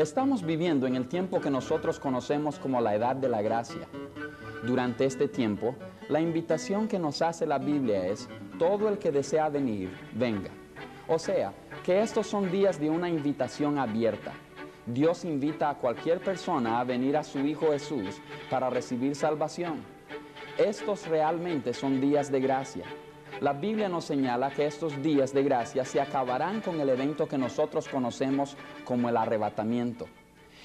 Estamos viviendo en el tiempo que nosotros conocemos como la edad de la gracia. Durante este tiempo, la invitación que nos hace la Biblia es: todo el que desea venir, venga. O sea, que estos son días de una invitación abierta. Dios invita a cualquier persona a venir a su Hijo Jesús para recibir salvación. Estos realmente son días de gracia. La Biblia nos señala que estos días de gracia se acabarán con el evento que nosotros conocemos como el arrebatamiento.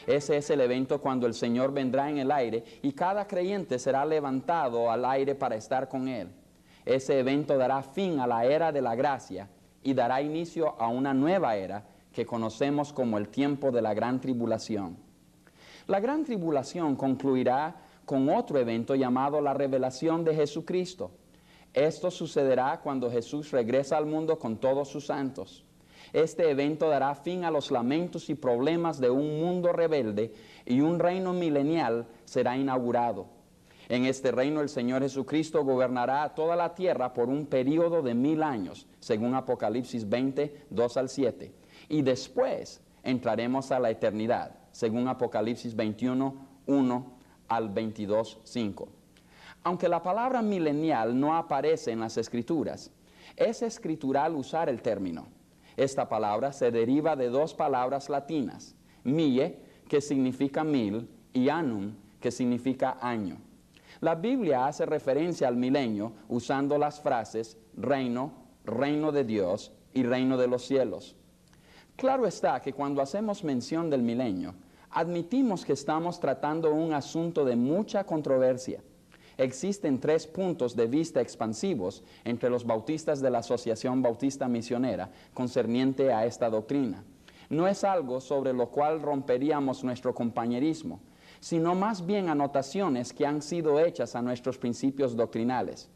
Ese es el evento cuando el Señor vendrá en el aire y cada creyente será levantado al aire para estar con Él. Ese evento dará fin a la era de la gracia y dará inicio a una nueva era que conocemos como el tiempo de la gran tribulación. La gran tribulación concluirá con otro evento llamado la revelación de Jesucristo. Esto sucederá cuando Jesús regresa al mundo con todos sus santos. Este evento dará fin a los lamentos y problemas de un mundo rebelde y un reino milenial será inaugurado. En este reino el Señor Jesucristo gobernará a toda la tierra por un periodo de 1000 años, según Apocalipsis 20, 2 al 7. Y después entraremos a la eternidad, según Apocalipsis 21, 1 al 22, 5. Aunque la palabra milenial no aparece en las Escrituras, es escritural usar el término. Esta palabra se deriva de dos palabras latinas, mille, que significa 1000, y annum, que significa año. La Biblia hace referencia al milenio usando las frases reino, reino de Dios y reino de los cielos. Claro está que cuando hacemos mención del milenio, admitimos que estamos tratando un asunto de mucha controversia. Existen 3 puntos de vista expansivos entre los bautistas de la Asociación Bautista Misionera concerniente a esta doctrina. No es algo sobre lo cual romperíamos nuestro compañerismo, sino más bien anotaciones que han sido hechas a nuestros principios doctrinales.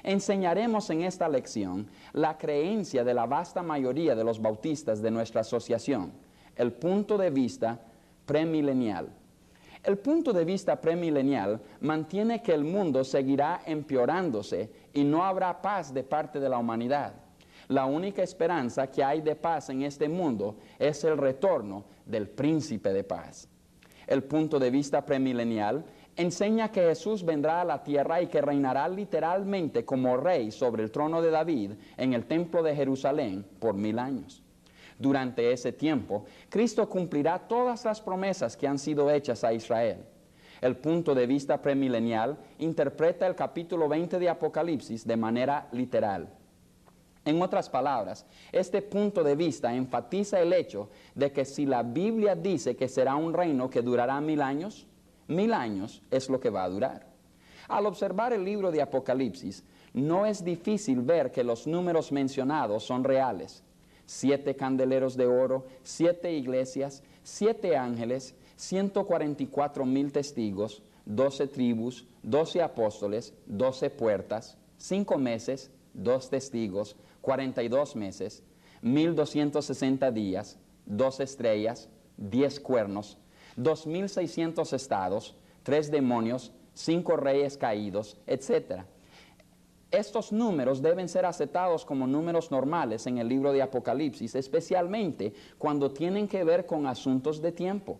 Enseñaremos en esta lección la creencia de la vasta mayoría de los bautistas de nuestra asociación, el punto de vista premilenial. El punto de vista premilenial mantiene que el mundo seguirá empeorándose y no habrá paz de parte de la humanidad. La única esperanza que hay de paz en este mundo es el retorno del príncipe de paz. El punto de vista premilenial enseña que Jesús vendrá a la tierra y que reinará literalmente como rey sobre el trono de David en el templo de Jerusalén por 1000 años. Durante ese tiempo, Cristo cumplirá todas las promesas que han sido hechas a Israel. El punto de vista premilenial interpreta el capítulo 20 de Apocalipsis de manera literal. En otras palabras, este punto de vista enfatiza el hecho de que si la Biblia dice que será un reino que durará 1000 años, 1000 años es lo que va a durar. Al observar el libro de Apocalipsis, no es difícil ver que los números mencionados son reales. 7 candeleros de oro, 7 iglesias, 7 ángeles, 144,000 testigos, 12 tribus, 12 apóstoles, 12 puertas, 5 meses, 2 testigos, 42 meses, 1260 días, 2 estrellas, 10 cuernos, 2600 estados, 3 demonios, 5 reyes caídos, etc. Estos números deben ser aceptados como números normales en el libro de Apocalipsis, especialmente cuando tienen que ver con asuntos de tiempo.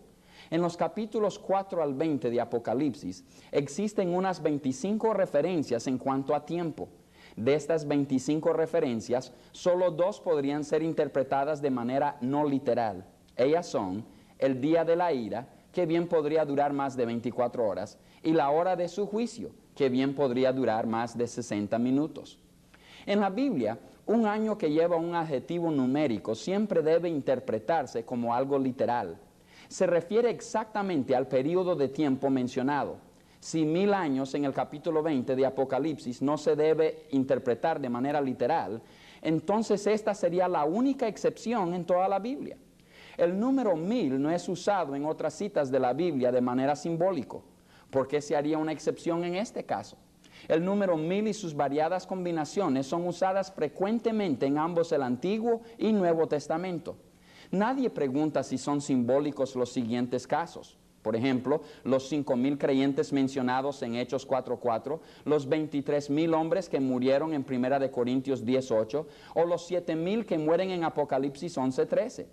En los capítulos 4 al 20 de Apocalipsis existen unas 25 referencias en cuanto a tiempo. De estas 25 referencias, solo 2 podrían ser interpretadas de manera no literal. Ellas son el día de la ira, que bien podría durar más de 24 horas, y la hora de su juicio, que bien podría durar más de 60 minutos. En la Biblia, un año que lleva un adjetivo numérico siempre debe interpretarse como algo literal. Se refiere exactamente al periodo de tiempo mencionado. Si 1000 años en el capítulo 20 de Apocalipsis no se debe interpretar de manera literal, entonces esta sería la única excepción en toda la Biblia. El número 1000 no es usado en otras citas de la Biblia de manera simbólica. ¿Por qué se haría una excepción en este caso? El número 1000 y sus variadas combinaciones son usadas frecuentemente en ambos el Antiguo y Nuevo Testamento. Nadie pregunta si son simbólicos los siguientes casos. Por ejemplo, los 5,000 creyentes mencionados en Hechos 4:4, los 23,000 hombres que murieron en 1 Corintios 10:8, o los 7,000 que mueren en Apocalipsis 11:13.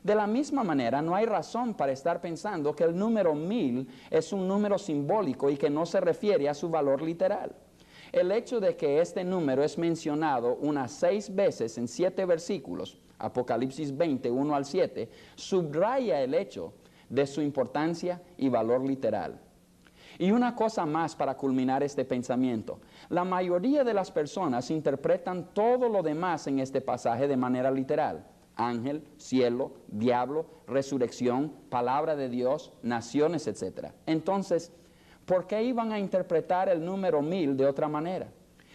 De la misma manera, no hay razón para estar pensando que el número 1000 es un número simbólico y que no se refiere a su valor literal. El hecho de que este número es mencionado unas 6 veces en 7 versículos, Apocalipsis 20, 1 al 7, subraya el hecho de su importancia y valor literal. Y una cosa más para culminar este pensamiento. La mayoría de las personas interpretan todo lo demás en este pasaje de manera literal. Ángel, cielo, diablo, resurrección, palabra de Dios, naciones, etc. Entonces, ¿por qué iban a interpretar el número 1000 de otra manera?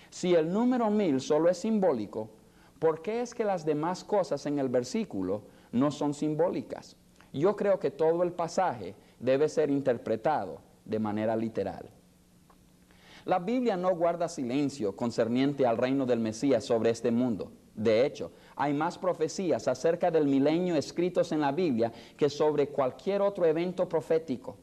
Si el número 1000 solo es simbólico, ¿por qué es que las demás cosas en el versículo no son simbólicas? Yo creo que todo el pasaje debe ser interpretado de manera literal. La Biblia no guarda silencio concerniente al reino del Mesías sobre este mundo. De hecho, hay más profecías acerca del milenio escritos en la Biblia que sobre cualquier otro evento profético.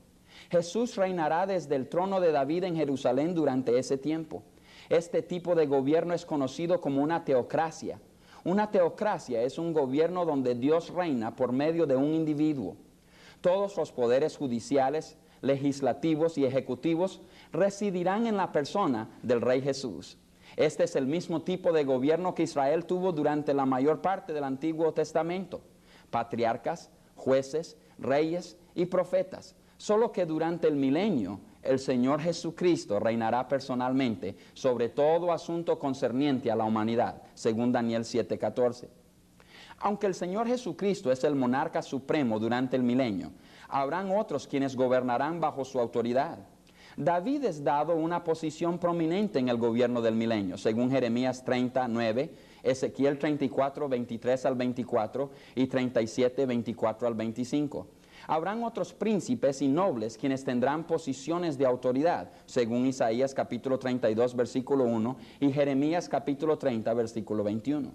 Jesús reinará desde el trono de David en Jerusalén durante ese tiempo. Este tipo de gobierno es conocido como una teocracia. Una teocracia es un gobierno donde Dios reina por medio de un individuo. Todos los poderes judiciales, legislativos y ejecutivos residirán en la persona del Rey Jesús. Este es el mismo tipo de gobierno que Israel tuvo durante la mayor parte del Antiguo Testamento. Patriarcas, jueces, reyes y profetas. Solo que durante el milenio, el Señor Jesucristo reinará personalmente sobre todo asunto concerniente a la humanidad, según Daniel 7:14. Aunque el Señor Jesucristo es el monarca supremo durante el milenio, habrán otros quienes gobernarán bajo su autoridad. David es dado una posición prominente en el gobierno del milenio, según Jeremías 30:9, Ezequiel 34, 23 al 24 y 37, 24 al 25. Habrán otros príncipes y nobles quienes tendrán posiciones de autoridad, según Isaías capítulo 32, versículo 1 y Jeremías capítulo 30, versículo 21.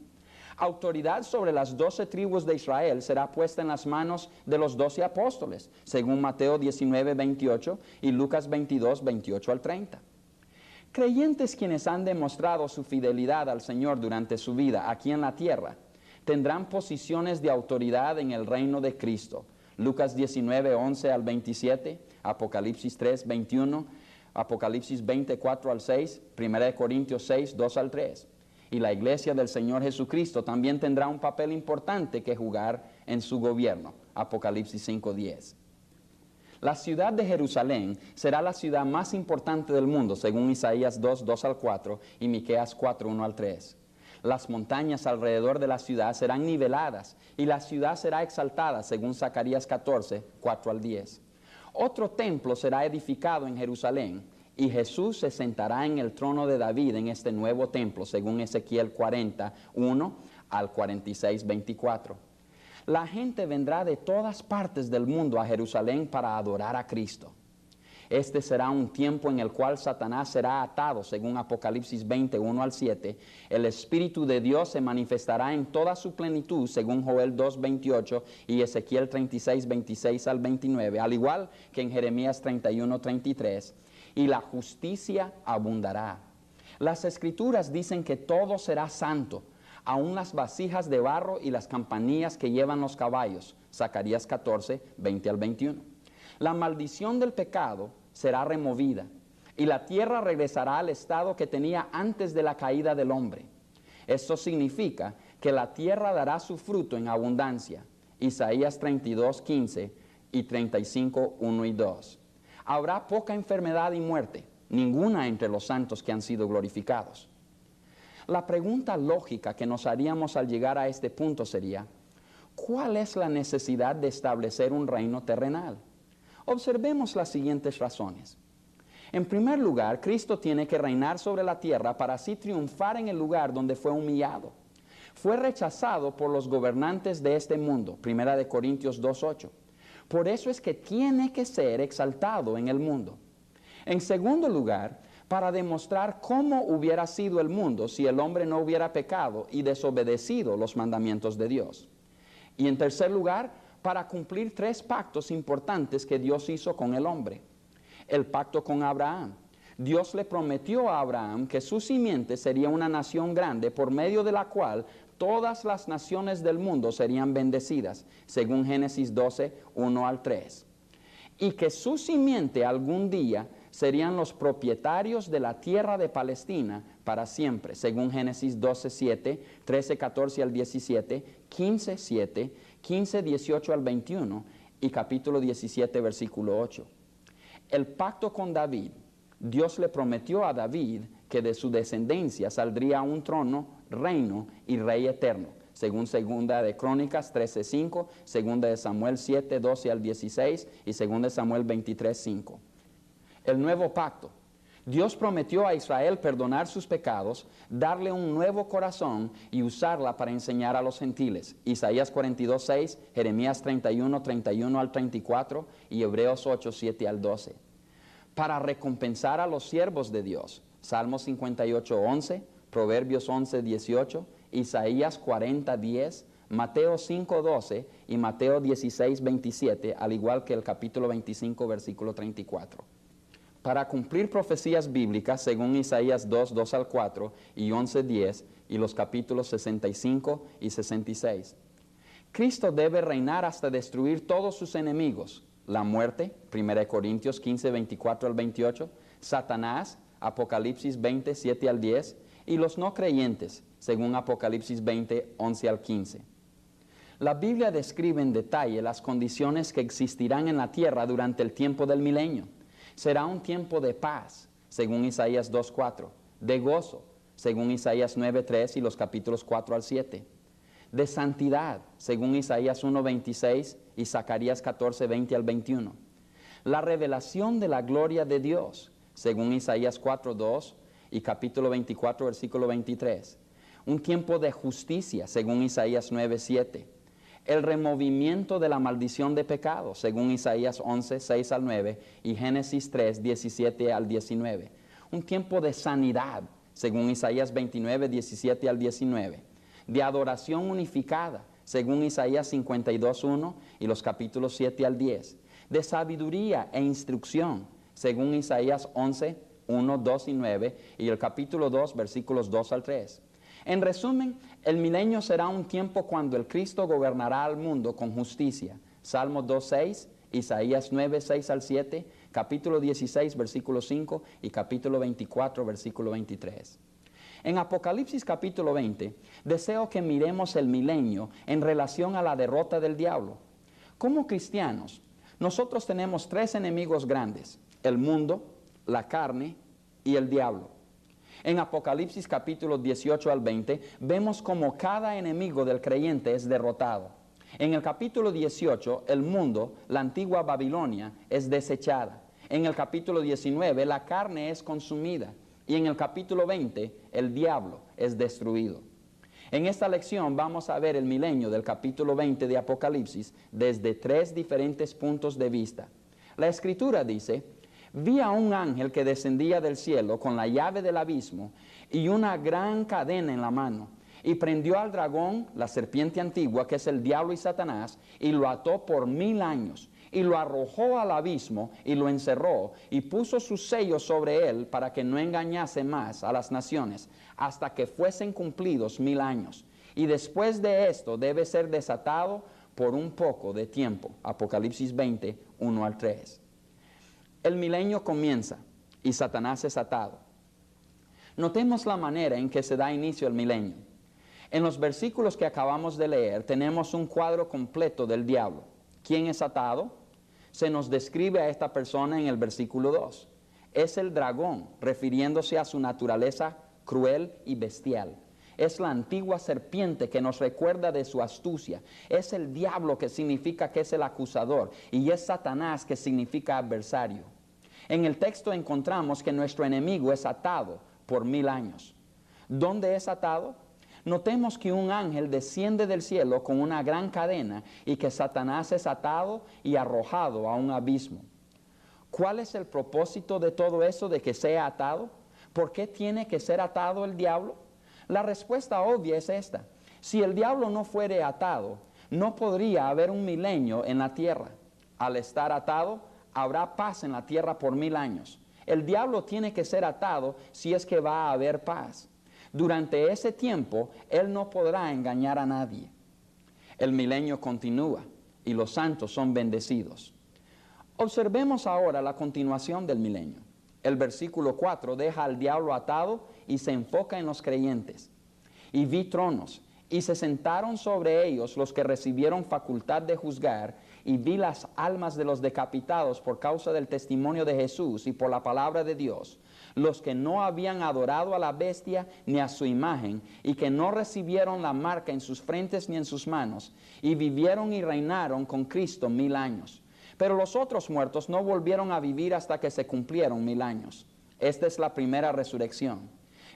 Autoridad sobre las 12 tribus de Israel será puesta en las manos de los 12 apóstoles, según Mateo 19, 28 y Lucas 22, 28 al 30. Creyentes quienes han demostrado su fidelidad al Señor durante su vida aquí en la tierra, tendrán posiciones de autoridad en el reino de Cristo. Lucas 19, 11 al 27, Apocalipsis 3, 21, Apocalipsis 24 al 6, 1 Corintios 6, 2 al 3. Y la iglesia del Señor Jesucristo también tendrá un papel importante que jugar en su gobierno. Apocalipsis 5:10. La ciudad de Jerusalén será la ciudad más importante del mundo, según Isaías 2, 2 al 4 y Miqueas 4, 1 al 3. Las montañas alrededor de la ciudad serán niveladas y la ciudad será exaltada, según Zacarías 14, 4 al 10. Otro templo será edificado en Jerusalén, y Jesús se sentará en el trono de David en este nuevo templo, según Ezequiel 40, 1 al 46, 24. La gente vendrá de todas partes del mundo a Jerusalén para adorar a Cristo. Este será un tiempo en el cual Satanás será atado, según Apocalipsis 20, 1 al 7. El Espíritu de Dios se manifestará en toda su plenitud, según Joel 2, 28 y Ezequiel 36, 26 al 29, al igual que en Jeremías 31, 33. Y la justicia abundará. Las Escrituras dicen que todo será santo, aun las vasijas de barro y las campanillas que llevan los caballos. Zacarías 14, 20 al 21. La maldición del pecado será removida y la tierra regresará al estado que tenía antes de la caída del hombre. Esto significa que la tierra dará su fruto en abundancia. Isaías 32, 15 y 35, 1 y 2. Habrá poca enfermedad y muerte, ninguna entre los santos que han sido glorificados. La pregunta lógica que nos haríamos al llegar a este punto sería, ¿cuál es la necesidad de establecer un reino terrenal? Observemos las siguientes razones. En primer lugar, Cristo tiene que reinar sobre la tierra para así triunfar en el lugar donde fue humillado. Fue rechazado por los gobernantes de este mundo, 1 Corintios 2:8. Por eso es que tiene que ser exaltado en el mundo. En segundo lugar, para demostrar cómo hubiera sido el mundo si el hombre no hubiera pecado y desobedecido los mandamientos de Dios. Y en tercer lugar, para cumplir 3 pactos importantes que Dios hizo con el hombre. El pacto con Abraham. Dios le prometió a Abraham que su simiente sería una nación grande por medio de la cual todas las naciones del mundo serían bendecidas, según Génesis 12, 1 al 3. Y que su simiente algún día serían los propietarios de la tierra de Palestina para siempre, según Génesis 12, 7, 13, 14 al 17, 15, 7, 15, 18 al 21 y capítulo 17, versículo 8. El pacto con David, Dios le prometió a David que de su descendencia saldría un trono, reino y rey eterno, según segunda de Crónicas 13:5, segunda de Samuel 7:12 al 16 y segunda de Samuel 23:5. El nuevo pacto. Dios prometió a Israel perdonar sus pecados, darle un nuevo corazón y usarla para enseñar a los gentiles. Isaías 42:6, Jeremías 31 al 34 y Hebreos 8:7 al 12. Para recompensar a los siervos de Dios. Salmos 58:11, Proverbios 11:18, Isaías 40:10, Mateo 5:12 y Mateo 16:27, al igual que el capítulo 25, versículo 34. Para cumplir profecías bíblicas según Isaías 2 al 4 y 11:10 y los capítulos 65 y 66. Cristo debe reinar hasta destruir todos sus enemigos. La muerte, 1 Corintios 15, 24 al 28, Satanás, Apocalipsis 20, 7 al 10, y los no creyentes, según Apocalipsis 20, 11 al 15. La Biblia describe en detalle las condiciones que existirán en la tierra durante el tiempo del milenio. Será un tiempo de paz, según Isaías 2:4, de gozo, según Isaías 9:3 y los capítulos 4 al 7, de santidad, según Isaías 1:26 y Zacarías 14:20 al 21, la revelación de la gloria de Dios, según Isaías 4:2 y capítulo 24, versículo 23, un tiempo de justicia, según Isaías 9:7, el removimiento de la maldición de pecado, según Isaías 11, 6 al 9 y Génesis 3, 17 al 19. Un tiempo de sanidad, según Isaías 29, 17 al 19. De adoración unificada, según Isaías 52, 1 y los capítulos 7 al 10. De sabiduría e instrucción, según Isaías 11, 1, 2 y 9 y el capítulo 2, versículos 2 al 3. En resumen, el milenio será un tiempo cuando el Cristo gobernará al mundo con justicia. Salmo 2:6, Isaías 9:6 al 7, capítulo 16, versículo 5 y capítulo 24, versículo 23. En Apocalipsis capítulo 20, deseo que miremos el milenio en relación a la derrota del diablo. Como cristianos, nosotros tenemos tres enemigos grandes: el mundo, la carne y el diablo. En Apocalipsis capítulo 18 al 20 vemos cómo cada enemigo del creyente es derrotado. En el capítulo 18 el mundo, la antigua Babilonia, es desechada. En el capítulo 19 la carne es consumida. Y en el capítulo 20 el diablo es destruido. En esta lección vamos a ver el milenio del capítulo 20 de Apocalipsis desde tres diferentes puntos de vista. La Escritura dice: vi a un ángel que descendía del cielo con la llave del abismo y una gran cadena en la mano, y prendió al dragón, la serpiente antigua, que es el diablo y Satanás, y lo ató por 1000 años, y lo arrojó al abismo y lo encerró, y puso sus sellos sobre él para que no engañase más a las naciones, hasta que fuesen cumplidos 1000 años. Y después de esto debe ser desatado por un poco de tiempo. Apocalipsis 20, 1 al 3. El milenio comienza y Satanás es atado. Notemos la manera en que se da inicio el milenio. En los versículos que acabamos de leer tenemos un cuadro completo del diablo. ¿Quién es atado? Se nos describe a esta persona en el versículo 2. Es el dragón, refiriéndose a su naturaleza cruel y bestial. Es la antigua serpiente que nos recuerda de su astucia. Es el diablo, que significa que es el acusador, y es Satanás, que significa adversario. En el texto encontramos que nuestro enemigo es atado por 1000 años. ¿Dónde es atado? Notemos que un ángel desciende del cielo con una gran cadena y que Satanás es atado y arrojado a un abismo. ¿Cuál es el propósito de todo eso, de que sea atado? ¿Por qué tiene que ser atado el diablo? La respuesta obvia es esta: si el diablo no fuere atado, no podría haber un milenio en la tierra. Al estar atado, habrá paz en la tierra por 1000 años. El diablo tiene que ser atado si es que va a haber paz. Durante ese tiempo, Él no podrá engañar a nadie. El milenio continúa y los santos son bendecidos. Observemos ahora la continuación del milenio. El versículo 4 deja al diablo atado y se enfoca en los creyentes. Y vi tronos, y se sentaron sobre ellos los que recibieron facultad de juzgar, y vi las almas de los decapitados por causa del testimonio de Jesús y por la palabra de Dios, los que no habían adorado a la bestia ni a su imagen, y que no recibieron la marca en sus frentes ni en sus manos, y vivieron y reinaron con Cristo 1000 años. Pero los otros muertos no volvieron a vivir hasta que se cumplieron 1000 años. Esta es la primera resurrección.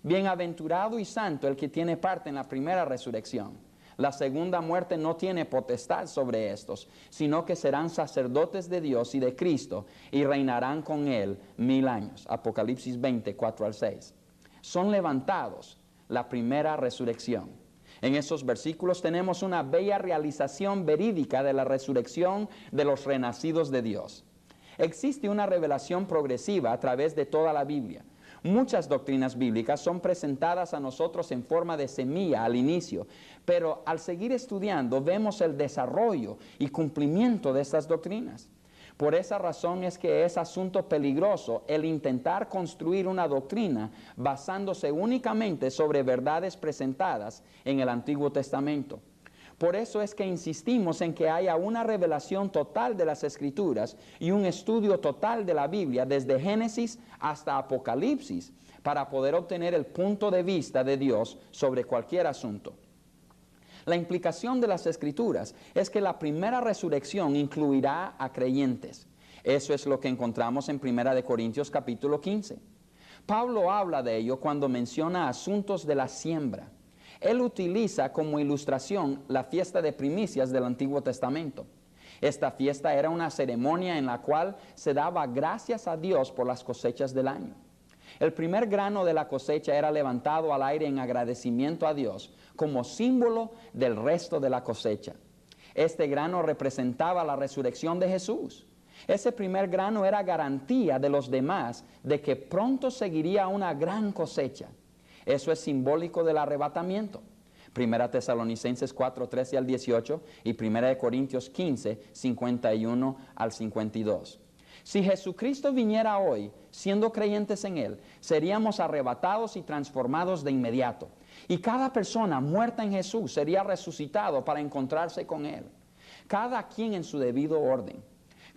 Bienaventurado y santo el que tiene parte en la primera resurrección. La segunda muerte no tiene potestad sobre estos, sino que serán sacerdotes de Dios y de Cristo y reinarán con Él 1000 años. Apocalipsis 20, 4 al 6. Son levantados, la primera resurrección. En esos versículos tenemos una bella realización verídica de la resurrección de los renacidos de Dios. Existe una revelación progresiva a través de toda la Biblia. Muchas doctrinas bíblicas son presentadas a nosotros en forma de semilla al inicio, pero al seguir estudiando vemos el desarrollo y cumplimiento de estas doctrinas. Por esa razón es que es asunto peligroso el intentar construir una doctrina basándose únicamente sobre verdades presentadas en el Antiguo Testamento. Por eso es que insistimos en que haya una revelación total de las Escrituras y un estudio total de la Biblia desde Génesis hasta Apocalipsis para poder obtener el punto de vista de Dios sobre cualquier asunto. La implicación de las Escrituras es que la primera resurrección incluirá a creyentes. Eso es lo que encontramos en 1 Corintios capítulo 15. Pablo habla de ello cuando menciona asuntos de la siembra. Él utiliza como ilustración la fiesta de primicias del Antiguo Testamento. Esta fiesta era una ceremonia en la cual se daba gracias a Dios por las cosechas del año. El primer grano de la cosecha era levantado al aire en agradecimiento a Dios como símbolo del resto de la cosecha. Este grano representaba la resurrección de Jesús. Ese primer grano era garantía de los demás de que pronto seguiría una gran cosecha. Eso es simbólico del arrebatamiento. 1 Tesalonicenses 4, 13 al 18 y 1 Corintios 15, 51 al 52. Si Jesucristo viniera hoy, siendo creyentes en Él, seríamos arrebatados y transformados de inmediato. Y cada persona muerta en Jesús sería resucitado para encontrarse con Él. Cada quien en su debido orden.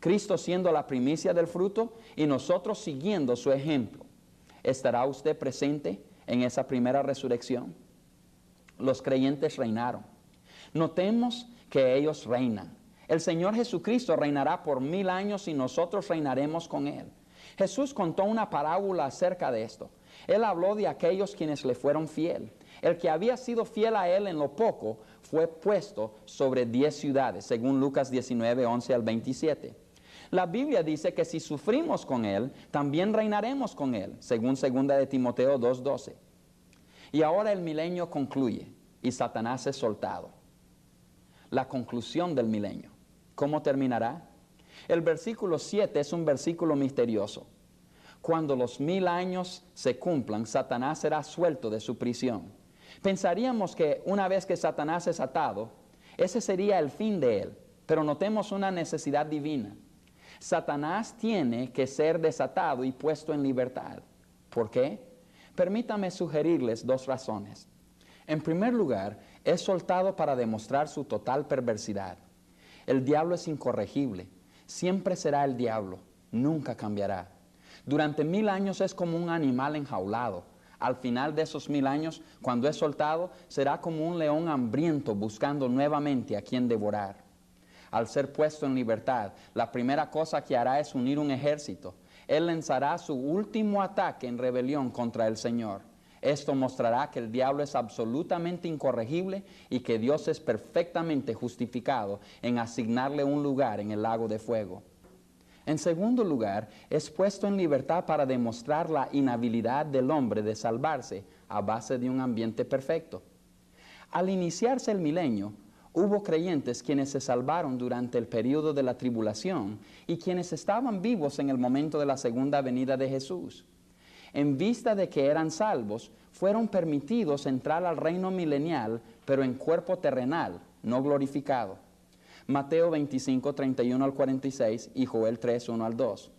Cristo siendo la primicia del fruto y nosotros siguiendo su ejemplo. ¿Estará usted presente en esa primera resurrección? Los creyentes reinaron. Notemos que ellos reinan. El Señor Jesucristo reinará por 1000 años y nosotros reinaremos con Él. Jesús contó una parábola acerca de esto. Él habló de aquellos quienes le fueron fiel. El que había sido fiel a Él en lo poco fue puesto sobre 10 ciudades, según Lucas 19, 11 al 27. La Biblia dice que si sufrimos con Él, también reinaremos con Él, según 2 de Timoteo 2:12. Y ahora el milenio concluye y Satanás es soltado. La conclusión del milenio. ¿Cómo terminará? El versículo 7 es un versículo misterioso. Cuando los 1000 años se cumplan, Satanás será suelto de su prisión. Pensaríamos que una vez que Satanás es atado, ese sería el fin de él, pero notemos una necesidad divina. Satanás tiene que ser desatado y puesto en libertad. ¿Por qué? Permítame sugerirles 2 razones. En primer lugar, es soltado para demostrar su total perversidad. El diablo es incorregible. Siempre será el diablo. Nunca cambiará. Durante 1000 años es como un animal enjaulado. Al final de esos 1000 años, cuando es soltado, será como un león hambriento buscando nuevamente a quien devorar. Al ser puesto en libertad, la primera cosa que hará es unir un ejército. Él lanzará su último ataque en rebelión contra el Señor. Esto mostrará que el diablo es absolutamente incorregible y que Dios es perfectamente justificado en asignarle un lugar en el lago de fuego. En segundo lugar, es puesto en libertad para demostrar la inhabilidad del hombre de salvarse a base de un ambiente perfecto. Al iniciarse el milenio, hubo creyentes quienes se salvaron durante el periodo de la tribulación y quienes estaban vivos en el momento de la segunda venida de Jesús. en vista de que eran salvos, fueron permitidos entrar al reino milenial, pero en cuerpo terrenal, no glorificado. Mateo 25, 31 al 46 y Joel 3, 1 al 2.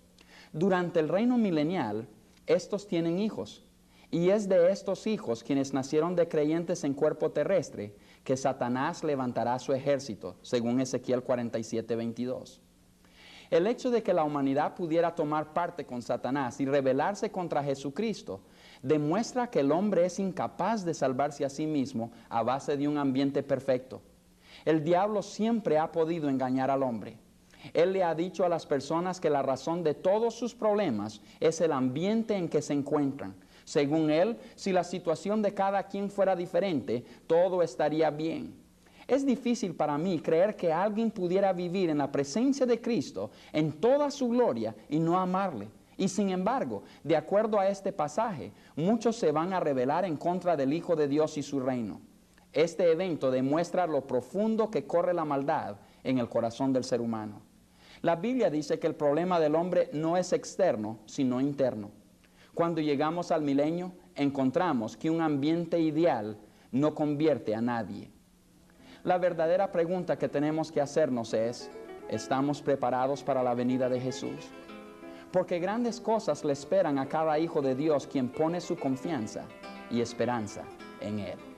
Durante el reino milenial, estos tienen hijos, y es de estos hijos quienes nacieron de creyentes en cuerpo terrestre, que Satanás levantará su ejército, según Ezequiel 47, 22. El hecho de que la humanidad pudiera tomar parte con Satanás y rebelarse contra Jesucristo demuestra que el hombre es incapaz de salvarse a sí mismo a base de un ambiente perfecto. El diablo siempre ha podido engañar al hombre. Él le ha dicho a las personas que la razón de todos sus problemas es el ambiente en que se encuentran. Según él, si la situación de cada quien fuera diferente, todo estaría bien. Es difícil para mí creer que alguien pudiera vivir en la presencia de Cristo en toda su gloria y no amarle. Y sin embargo, de acuerdo a este pasaje, muchos se van a rebelar en contra del Hijo de Dios y su reino. Este evento demuestra lo profundo que corre la maldad en el corazón del ser humano. La Biblia dice que el problema del hombre no es externo, sino interno. Cuando llegamos al milenio, encontramos que un ambiente ideal no convierte a nadie. La verdadera pregunta que tenemos que hacernos es, ¿estamos preparados para la venida de Jesús? Porque grandes cosas le esperan a cada hijo de Dios quien pone su confianza y esperanza en Él.